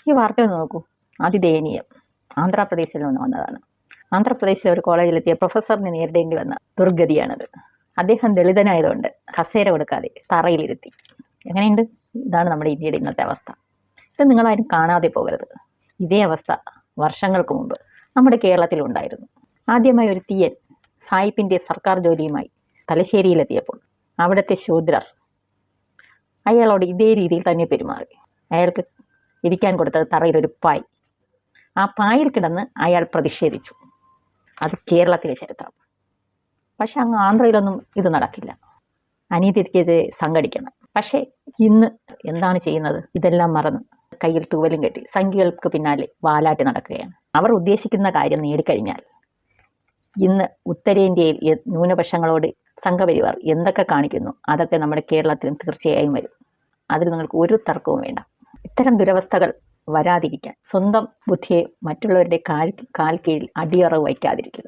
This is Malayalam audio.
ഈ വാർത്ത ഒന്ന് നോക്കൂ. അതിദയനീയം. ആന്ധ്രാപ്രദേശിൽ നിന്ന് വന്നതാണ്. ആന്ധ്രാപ്രദേശിലെ ഒരു കോളേജിലെത്തിയ പ്രൊഫസറിന് നേരിടേണ്ടി വന്ന ദുർഗതിയാണത്. അദ്ദേഹം ദളിതനായതുകൊണ്ട് കസേര കൊടുക്കാതെ തറയിലിരുത്തി. എങ്ങനെയുണ്ട്? ഇതാണ് നമ്മുടെ ഇന്ത്യയുടെ ഇന്നത്തെ അവസ്ഥ. ഇത് നിങ്ങളാരും കാണാതെ പോകരുത്. ഇതേ അവസ്ഥ വർഷങ്ങൾക്ക് മുമ്പ് നമ്മുടെ കേരളത്തിലുണ്ടായിരുന്നു. ആദ്യമായി ഒരു തീയൻ സായിപ്പിൻ്റെ സർക്കാർ ജോലിയുമായി തലശ്ശേരിയിലെത്തിയപ്പോൾ അവിടുത്തെ ശൂദ്രർ അയാളോട് ഇതേ രീതിയിൽ തന്നെ പെരുമാറി. അയാൾക്ക് ഇരിക്കാൻ കൊടുത്തത് തറയിലൊരു പായ്. ആ പായിൽ കിടന്ന് അയാൾ പ്രതിഷേധിച്ചു. അത് കേരളത്തിലെ ചരിത്രം. പക്ഷെ അങ്ങ് ആന്ധ്രയിലൊന്നും ഇത് നടക്കില്ല. അനീതിക്കെതിരെ സംഘടിക്കണം. പക്ഷേ ഇന്ന് എന്താണ് ചെയ്യുന്നത്? ഇതെല്ലാം മറന്ന് കയ്യിൽ തൂവലും കെട്ടി സംഖ്യകൾക്ക് പിന്നാലെ വാലാട്ടി നടക്കുകയാണ്. അവർ ഉദ്ദേശിക്കുന്ന കാര്യം നേടിക്കഴിഞ്ഞാൽ ഇന്ന് ഉത്തരേന്ത്യയിൽ ന്യൂനപക്ഷങ്ങളോട് സംഘപരിവാർ എന്തൊക്കെ കാണിക്കുന്നു അതൊക്കെ നമ്മുടെ കേരളത്തിലും തീർച്ചയായും വരും. അതിൽ നിങ്ങൾക്ക് ഒരു തർക്കവും വേണ്ട. ഇത്തരം ദുരവസ്ഥകൾ വരാതിരിക്കാൻ സ്വന്തം ബുദ്ധിയെ മറ്റുള്ളവരുടെ കാൽ കീഴിൽ അടിയറവ് വയ്ക്കാതിരിക്കുക.